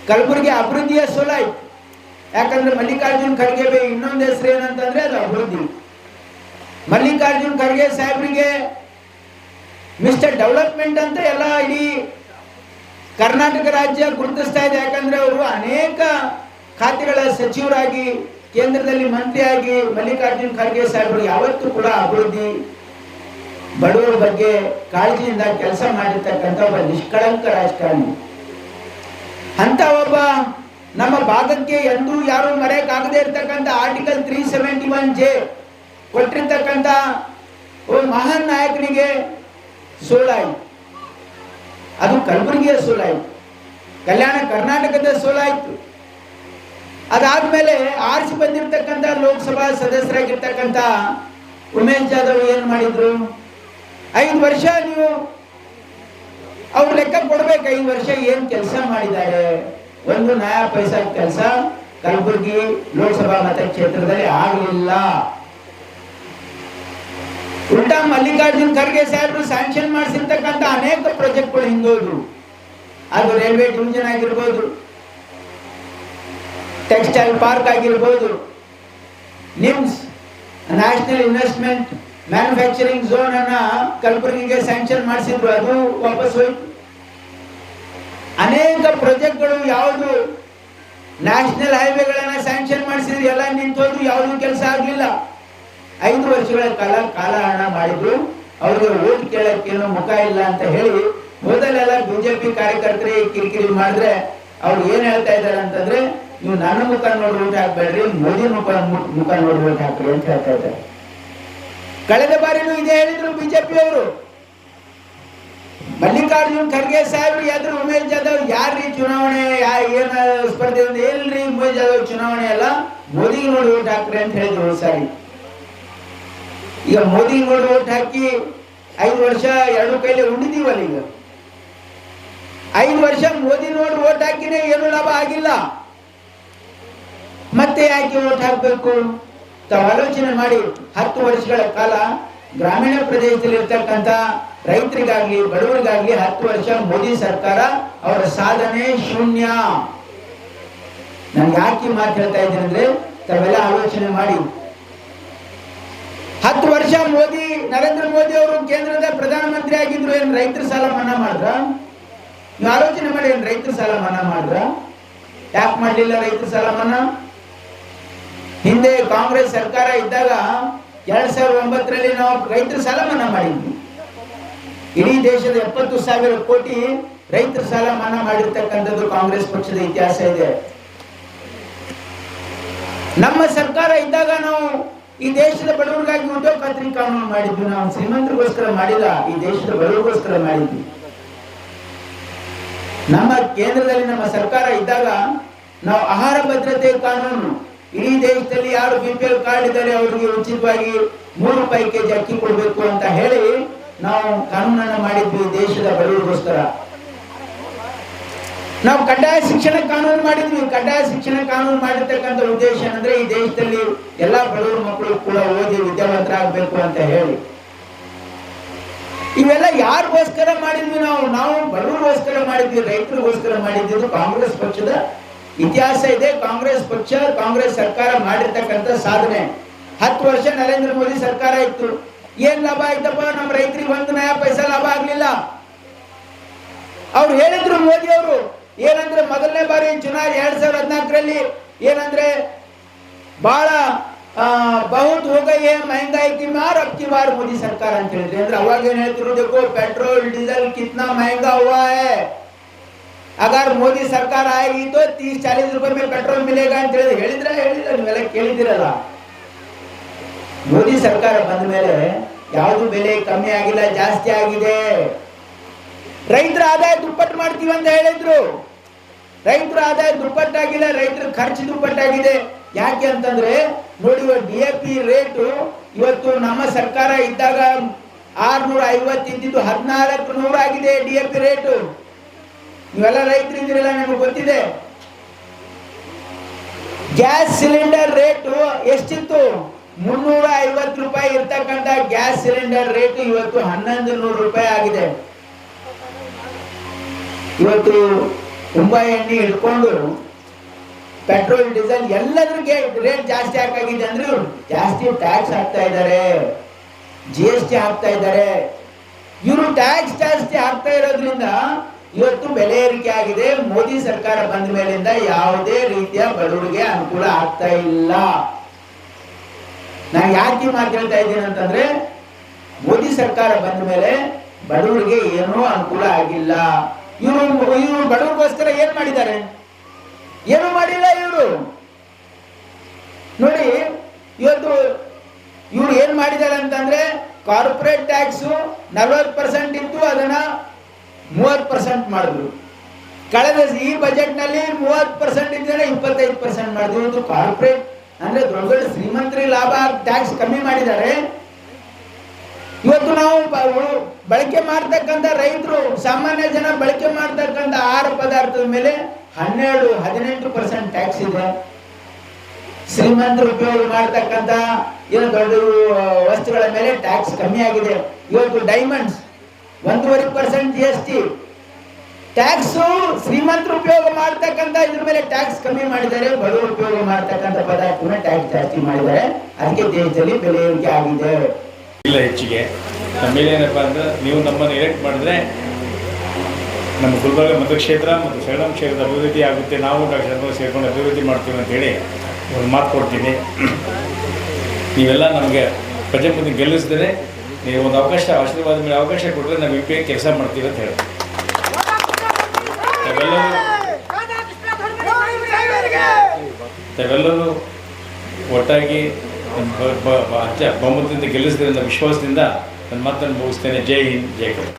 ಕಲಬುರಗಿ ಅಭಿವೃದ್ಧಿಯ ಸೋಲಾಯ್ತು. ಯಾಕಂದ್ರೆ ಮಲ್ಲಿಕಾರ್ಜುನ್ ಖರ್ಗೆ ಇನ್ನೊಂದು ಹೆಸರು ಏನಂತಂದ್ರೆ ಅದು ಅಭಿವೃದ್ಧಿ. ಮಲ್ಲಿಕಾರ್ಜುನ್ ಖರ್ಗೆ ಸಾಹೇಬ್ರಿಗೆ ಮಿಸ್ಟರ್ ಡೆವಲಪ್ಮೆಂಟ್ ಅಂತ ಎಲ್ಲ ಇಡೀ ಕರ್ನಾಟಕ ರಾಜ್ಯ ಗುರುತಿಸ್ತಾ ಇದೆ. ಯಾಕಂದ್ರೆ ಅವರು ಅನೇಕ ಖಾತೆಗಳ ಸಚಿವರಾಗಿ, ಕೇಂದ್ರದಲ್ಲಿ ಮಂತ್ರಿಯಾಗಿ ಮಲ್ಲಿಕಾರ್ಜುನ್ ಖರ್ಗೆ ಸಾಹೇಬರು ಯಾವತ್ತೂ ಕೂಡ ಅಭಿವೃದ್ಧಿ, ಬಡವರ ಬಗ್ಗೆ ಕಾಳಜಿಯಿಂದ ಕೆಲಸ ಮಾಡಿರ್ತಕ್ಕಂಥ ಒಬ್ಬ ನಿಷ್ಕಳಂಕ ರಾಜಕಾರಣಿ. ಅಂತ ಒಬ್ಬ ನಮ್ಮ ಭಾಗಕ್ಕೆ ಎಂದೂ ಯಾರು ಮರೆಯಕ್ಕಾಗದೇ ಇರ್ತಕ್ಕಂಥ ಆರ್ಟಿಕಲ್ 371J ಕೊಟ್ಟಿರ್ತಕ್ಕಂಥ ಒಬ್ಬ ಮಹಾನ್ ನಾಯಕನಿಗೆ ಸೋಲಾಯಿತು. ಅದು ಕಲಬುರಗಿಯ ಸೋಲಾಯಿತು, ಕಲ್ಯಾಣ ಕರ್ನಾಟಕದ ಸೋಲಾಯಿತು. ಅದಾದ್ಮೇಲೆ ಆರಿಸಿ ಬಂದಿರತಕ್ಕಂಥ ಲೋಕಸಭಾ ಸದಸ್ಯರಾಗಿರ್ತಕ್ಕಂಥ ಉಮೇಶ್ ಜಾಧವ್ ಏನ್ ಮಾಡಿದ್ರು? 5 ವರ್ಷ ನೀವು ಅವ್ರ ಲೆಕ್ಕ ಕೊಡ್ಬೇಕು. 5 ವರ್ಷ ಏನ್ ಕೆಲಸ ಮಾಡಿದ್ದಾರೆ? ಒಂದು ನಯಾ ಪೈಸಾ ಕೆಲಸ ಕಲಬುರಗಿ ಲೋಕಸಭಾ ಮತಕ್ಷೇತ್ರದಲ್ಲಿ ಆಗಲಿಲ್ಲ. ಉಲ್ಟಾ ಮಲ್ಲಿಕಾರ್ಜುನ್ ಖರ್ಗೆ ಸಾಹೇಬರು ಸ್ಯಾಂಕ್ಷನ್ ಮಾಡಿಸಿರ್ತಕ್ಕಂಥ ಅನೇಕ ಪ್ರಾಜೆಕ್ಟ್ಗಳು ಹಿಂದೋದ್ರು. ಅದು ರೈಲ್ವೆ ಡಿವಿಷನ್ ಆಗಿರ್ಬೋದು, ಟೆಕ್ಸ್ಟೈಲ್ ಪಾರ್ಕ್ ಆಗಿರ್ಬೋದು, ನಿಮ್ಸ್ ನ್ಯಾಷನಲ್ ಇನ್ವೆಸ್ಟ್ಮೆಂಟ್ ಮ್ಯಾನುಫ್ಯಾಕ್ಚರಿಂಗ್ ಝೋನ್ ಅನ್ನ ಕಲಬುರಗಿಗೆ ಸ್ಯಾಂಕ್ಷನ್ ಮಾಡಿಸಿದ್ರು, ಅದು ವಾಪಸ್ ಹೋಯ್ತು. ಅನೇಕ ಪ್ರಾಜೆಕ್ಟ್ಗಳು ಯಾವುದು ನ್ಯಾಷನಲ್ ಹೈವೇಗಳನ್ನ ಸ್ಯಾಂಕ್ಷನ್ ಮಾಡಿಸಿದ್ರು, ಎಲ್ಲ ನಿಂತೋದ್ರು, ಯಾವುದು ಕೆಲಸ ಆಗಲಿಲ್ಲ. 5 ವರ್ಷಗಳ ಕಾಲ ಹಣ ಮಾಡಿದ್ರು. ಅವ್ರಿಗೆ ಓಟ್ ಕೇಳಕ್ಕೇನು ಮುಖ ಇಲ್ಲ ಅಂತ ಹೇಳಿ ಮೊದಲೆಲ್ಲ ಬಿಜೆಪಿ ಕಾರ್ಯಕರ್ತರಿಗೆ ಕಿರಿಕಿರಿ ಮಾಡಿದ್ರೆ ಅವ್ರು ಏನ್ ಹೇಳ್ತಾ ಇದ್ದಾರೆ ಅಂತಂದ್ರೆ, ನೀವು ನನ್ನ ಮುಖ ನೋಡಿ ಓಟ್ ಹಾಕ್ಬೇಡ್ರಿ, ಮೋದಿ ಮುಖ ನೋಡಿ ಓಟ್ ಹಾಕ್ರಿ ಅಂತ ಹೇಳ್ತಾ ಇದ್ದಾರೆ. ಕಳೆದ ಬಾರಿನೂ ಇದೇ ಹೇಳಿದ್ರು ಬಿಜೆಪಿ ಅವರು. ಮಲ್ಲಿಕಾರ್ಜುನ್ ಖರ್ಗೆ ಸಾಹೇಬ್ರು ಎದ್ರು ಉಮೇಶ್ ಜಾಧವ್ ಯಾರ್ರೀ ಚುನಾವಣೆ ಏನ ಸ್ಪರ್ಧೆ ಎಲ್ರಿ ಉಮೇಶ್ ಜಾಧವ್ ಚುನಾವಣೆ ಅಲ್ಲ, ಮೋದಿಗೆ ನೋಡಿ ಓಟ್ ಹಾಕ್ರಿ ಅಂತ ಹೇಳಿದ್ರು. ಸಾರಿ, ಈಗ ಮೋದಿ ನೋಡಿ ಓಟ್ ಹಾಕಿ 5 ವರ್ಷ 2 ಕೈಲಿ ಉಳಿದೀವಲ್ಲ. ಈಗ 5 ವರ್ಷ ಮೋದಿ ನೋಡಿ ಓಟ್ ಹಾಕಿನೇ ಏನು ಲಾಭ ಆಗಿಲ್ಲ. ಮತ್ತೆ ಯಾಕೆ ಓಟ್ ಹಾಕಬೇಕು? ತಾವು ಆಲೋಚನೆ ಮಾಡಿ. 10 ವರ್ಷಗಳ ಕಾಲ ಗ್ರಾಮೀಣ ಪ್ರದೇಶದಲ್ಲಿ ಇರ್ತಕ್ಕಂಥ ರೈತರಿಗಾಗ್ಲಿ ಬಡವರಿಗಾಗ್ಲಿ 10 ವರ್ಷ ಮೋದಿ ಸರ್ಕಾರ ಅವರ ಸಾಧನೆ ಶೂನ್ಯ. ನಾನು ಯಾಕೆ ಮಾತು ಹೇಳ್ತಾ ಇದ್ದೀನಿ ಅಂದ್ರೆ, ತಾವೆಲ್ಲ ಆಲೋಚನೆ ಮಾಡಿ. 10 ವರ್ಷ ಮೋದಿ ನರೇಂದ್ರ ಮೋದಿ ಅವರು ಕೇಂದ್ರದ ಪ್ರಧಾನಮಂತ್ರಿ ಆಗಿದ್ರು. ಏನ್ ರೈತರ ಸಾಲ ಮನ್ನಾ ಮಾಡಿದ್ರ? ನೀವು ಆಲೋಚನೆ ಮಾಡಿ, ಏನ್ ರೈತರ ಸಾಲ ಮನ್ನಾ ಮಾಡಿದ್ರ? ಯಾಕೆ ಮಾಡಲಿಲ್ಲ ರೈತರ ಸಾಲ ಮನ್ನಾ? ಹಿಂದೆ ಕಾಂಗ್ರೆಸ್ ಸರ್ಕಾರ ಇದ್ದಾಗ 2009ರಲ್ಲಿ ನಾವು ರೈತರ ಸಾಲ ಮನ್ನಾ ಮಾಡಿದ್ವಿ. ಇಡೀ ದೇಶದ 70,000 ಕೋಟಿ ರೈತರ ಸಾಲ ಮನ್ನಾ ಮಾಡಿರ್ತಕ್ಕಂಥದ್ದು ಕಾಂಗ್ರೆಸ್ ಪಕ್ಷದ ಇತಿಹಾಸ ಇದೆ. ನಮ್ಮ ಸರ್ಕಾರ ಇದ್ದಾಗ ನಾವು ಈ ದೇಶದ ಬಡವರಿಗಾಗಿ ಉದ್ಯೋಗ ಖಾತ್ರಿ ಕಾನೂನು ಮಾಡಿದ್ವಿ. ನಾವು ಶ್ರೀಮಂತರಿಗೋಸ್ಕರ ಮಾಡಿಲ್ಲ, ಈ ದೇಶದ ಬಡವರಿಗೋಸ್ಕರ ಮಾಡಿದ್ವಿ. ನಮ್ಮ ಕೇಂದ್ರದಲ್ಲಿ ನಮ್ಮ ಸರ್ಕಾರ ಇದ್ದಾಗ ನಾವು ಆಹಾರ ಭದ್ರತೆ ಕಾನೂನು, ಇಡೀ ದೇಶದಲ್ಲಿ ಯಾರು BPL ಕಾರ್ಡ್ ಇದ್ದಾರೆ ಅವರಿಗೆ ಉಚಿತವಾಗಿ 3 ರೂಪಾಯಿ ಕೆಜಿ ಅಕ್ಕಿ ಕೊಡಬೇಕು ಅಂತ ಹೇಳಿ ನಾವು ಕಾನೂನನ್ನ ಮಾಡಿದ್ವಿ ದೇಶದ ಬಡವರಿಗೋಸ್ಕರ. ನಾವು ಕಡ್ಡಾಯ ಶಿಕ್ಷಣ ಕಾನೂನು ಮಾಡಿದ್ವಿ. ಕಡ್ಡಾಯ ಶಿಕ್ಷಣ ಕಾನೂನು ಮಾಡಿರ್ತಕ್ಕಂಥ ಉದ್ದೇಶ ಅಂದ್ರೆ ಈ ದೇಶದಲ್ಲಿ ಎಲ್ಲಾ ಬಡವರ ಮಕ್ಕಳು ಕೂಡ ಓದಿ ವಿದ್ಯಾವಂತರಾಗಬೇಕು ಅಂತ ಹೇಳಿ. ಇವೆಲ್ಲ ಯಾರಿಗೋಸ್ಕರ ಮಾಡಿದ್ವಿ? ನಾವು ಬಡವರಿಗೋಸ್ಕರ ಮಾಡಿದ್ವಿ, ರೈತರಿಗೋಸ್ಕರ ಮಾಡಿದ್ದು. ಕಾಂಗ್ರೆಸ್ ಪಕ್ಷದ ಇತಿಹಾಸ ಇದೆ. ಕಾಂಗ್ರೆಸ್ ಪಕ್ಷ, ಕಾಂಗ್ರೆಸ್ ಸರ್ಕಾರ ಮಾಡಿರ್ತಕ್ಕಂಥ ಸಾಧನೆ. 10 ವರ್ಷ ನರೇಂದ್ರ ಮೋದಿ ಸರ್ಕಾರ ಇತ್ತು. ಏನ್ ಲಾಭ ಆಯ್ತಪ್ಪ? ನಮ್ಮ ರೈತರಿಗೆ 1 ನಯಾ ಪೈಸಾ ಲಾಭ ಆಗ್ಲಿಲ್ಲ. ಅವ್ರು ಹೇಳಿದ್ರು ಮೋದಿ ಅವರು ಏನಂದ್ರೆ, ಮೊದಲನೇ ಬಾರಿ ಚುನಾವಣೆ 2014ರಲ್ಲಿ ಏನಂದ್ರೆ, ಬಹಳ ಬಹುತ್ हो गई है महंगाई की मार, अब की बार मोदी सरकार ಅಂತ ಹೇಳಿದ್ರೆ. ಅಂದ್ರೆ ಅವಾಗ ಏನ್ ಹೇಳ್ತಿದ್ರು, देखो पेट्रोल डीजल कितना महंगा हुआ है, अगर मोदी सरकार आएगी तो 30-40 रुपए में पेट्रोल मिलेगा ಅಂತ ಹೇಳಿದ್ರೆ ಹೇಳಿಲ್ಲ. ನೀವೆಲ್ಲ ಕೇಳಿದಿರಲ್ಲ. ಮೋದಿ ಸರ್ಕಾರ ಬಂದ ಮೇಲೆ ಯಾವುದು ಬೆಲೆ ಕಮ್ಮಿ ಆಗಿಲ್ಲ, ಜಾಸ್ತಿ ಆಗಿದೆ. ರೈತರ ಆದಾಯ ದುಪ್ಪಟ್ಟು ಮಾಡ್ತೀವಿ ಅಂತ ಹೇಳಿದ್ರು. ರೈತರ ಆದಾಯ ದುಪ್ಪಟ್ಟಾಗಿಲ್ಲ, ರೈತರ ಖರ್ಚು ದುಪ್ಪಟ್ಟಾಗಿದೆ. ಯಾಕೆ ಅಂತಂದ್ರೆ ನೋಡಿ, DAP ರೇಟು ಇವತ್ತು ನಮ್ಮ ಸರ್ಕಾರ ಇದ್ದಾಗ 650 ಇದ್ದಿದ್ದು 1400 ಆಗಿದೆ DAP ರೇಟು. ನೀವೆಲ್ಲ ರೈತರು ಇದ್ದೀರಲ್ಲ, ನಿಮಗೆ ಗೊತ್ತಿದೆ. ಗ್ಯಾಸ್ ಸಿಲಿಂಡರ್ ರೇಟು ಎಷ್ಟಿತ್ತು? 350 ರೂಪಾಯಿ ಇರ್ತಕ್ಕಂಥ ಗ್ಯಾಸ್ ಸಿಲಿಂಡರ್ ರೇಟು ಇವತ್ತು 1100 ರೂಪಾಯಿ ಆಗಿದೆ. ಇವತ್ತು ತುಂಬಾ ಎಣ್ಣೆ ಹಿಡ್ಕೊಂಡು ಪೆಟ್ರೋಲ್ ಡೀಸೆಲ್ ಎಲ್ಲದಕ್ಕೆ ರೇಟ್ ಜಾಸ್ತಿ ಹಾಕಾಗಿದೆ ಅಂದ್ರೆ ಜಾಸ್ತಿ ಟ್ಯಾಕ್ಸ್ ಹಾಕ್ತಾ ಇದ್ದಾರೆ, GST ಹಾಕ್ತಾ ಇದ್ದಾರೆ. ಇವರು ಟ್ಯಾಕ್ಸ್ ಜಾಸ್ತಿ ಹಾಕ್ತಾ ಇರೋದ್ರಿಂದ ಇವತ್ತು ಬೆಲೆ ಏರಿಕೆ ಆಗಿದೆ. ಮೋದಿ ಸರ್ಕಾರ ಬಂದ ಮೇಲಿಂದ ಯಾವುದೇ ರೀತಿಯ ಬಡವರಿಗೆ ಅನುಕೂಲ ಆಗ್ತಾ ಇಲ್ಲ. ನಾನು ಯಾಕೆ ಮಾತಾಡ್ತಾ ಇದ್ದೀನಿ ಅಂತಂದ್ರೆ, ಮೋದಿ ಸರ್ಕಾರ ಬಂದ ಮೇಲೆ ಬಡವರಿಗೆ ಏನೂ ಅನುಕೂಲ ಆಗಿಲ್ಲ. ಇವರು ಬಡವರಿಗೋಸ್ಕರ ಏನ್ ಮಾಡಿದ್ದಾರೆ? ಏನು ಮಾಡಿಲ್ಲ ಇವರು. ನೋಡಿ ಇವತ್ತು ಇವ್ರು ಏನ್ ಮಾಡಿದ್ದಾರೆ ಅಂತಂದ್ರೆ, ಕಾರ್ಪೊರೇಟ್ ಟ್ಯಾಕ್ಸ್ 40% ಇತ್ತು, ಅದನ್ನ 30% ಮಾಡಿದ್ರು. ಕಳೆದ ಈ ಬಜೆಟ್ ನಲ್ಲಿ 30% ಇದ್ದರೆ 25% ಮಾಡಿದ್ರು. ಇದು ಕಾರ್ಪೊರೇಟ್ ಅಂದ್ರೆ ದೊಡ್ಡ ದೊಡ್ಡ ಶ್ರೀಮಂತರಿಗೆ ಲಾಭ ಟ್ಯಾಕ್ಸ್ ಕಮ್ಮಿ ಮಾಡಿದ್ದಾರೆ. ಇವತ್ತು ನಾವು ಬಳಕೆ ಮಾಡ್ತಕ್ಕಂಥ ರೈತರು, ಸಾಮಾನ್ಯ ಜನ ಬಳಕೆ ಮಾಡ್ತಕ್ಕಂಥ ಆಹಾರ ಪದಾರ್ಥದ ಮೇಲೆ 12-18% ಟ್ಯಾಕ್ಸ್ ಇದೆ. ಶ್ರೀಮಂತರು ಉಪಯೋಗ ಮಾಡ್ತಕ್ಕಂಥ ಏನು ದೊಡ್ಡ ವಸ್ತುಗಳ ಮೇಲೆ ಟ್ಯಾಕ್ಸ್ ಕಮ್ಮಿ ಆಗಿದೆ. ಇವತ್ತು ಡೈಮಂಡ್ಸ್ 1.5% GST ಟ್ಯಾಕ್ಸ್. ಶ್ರೀಮಂತರು ಉಪಯೋಗ ಮಾಡ್ತಕ್ಕಂಥ ಇದ್ರ ಮೇಲೆ ಟ್ಯಾಕ್ಸ್ ಕಮ್ಮಿ ಮಾಡಿದ್ದಾರೆ, ಬಡವರು ಉಪಯೋಗ ಮಾಡ್ತಕ್ಕಂಥ ಪದಾರ್ಥನ ಟ್ಯಾಕ್ಸ್ ಜಾಸ್ತಿ ಮಾಡಿದ್ದಾರೆ. ಅದಕ್ಕೆ ದೇಶದಲ್ಲಿ ಬೆಲೆ ಏರಿಕೆ ಆಗಿದೆ. ಇಲ್ಲ ಹೆಚ್ಚಿಗೆ ನಮ್ಮೇಲೆ ಏನಪ್ಪ ಅಂದ್ರೆ, ನೀವು ನಮ್ಮನ್ನು ಎಲೆಕ್ಟ್ ಮಾಡಿದ್ರೆ ನಮ್ಮ ಗುಲ್ಬರ್ಗ ಮತಕ್ಷೇತ್ರ ಮತ್ತು ಸೆಳಂ ಕ್ಷೇತ್ರದ ಅಭಿವೃದ್ಧಿ ಆಗುತ್ತೆ, ನಾವು ಡಾಕ್ಟರ್ ಸೇರ್ಕೊಂಡು ಅಭಿವೃದ್ಧಿ ಮಾಡ್ತೀವಿ ಅಂತೇಳಿ ಒಂದು ಮಾತು ಕೊಡ್ತೀನಿ. ನೀವೆಲ್ಲ ನಮಗೆ ಪ್ರಜೆ ಮುಂದೆ ಗೆಲ್ಲಿಸಿದರೆ ನೀವು ಒಂದು ಅವಕಾಶ, ಆಶೀರ್ವಾದ ಮೇಲೆ ಅವಕಾಶ ಕೊಟ್ಟರೆ ನಾವು MP ಕೆಲಸ ಮಾಡ್ತೀವಿ ಅಂತ ಹೇಳಿ ತಾವೆಲ್ಲರೂ ಒಟ್ಟಾಗಿ ಬಹುಮತದಿಂದ ಗೆಲ್ಲಿಸಿದ್ರಿಂದ ವಿಶ್ವಾಸದಿಂದ ನನ್ನ ಮಾತನ್ನು ಮುಗಿಸ್ತೇನೆ. ಜೈ ಹಿಂದ್, ಜೈ ಕರ್ನಾಟಕ.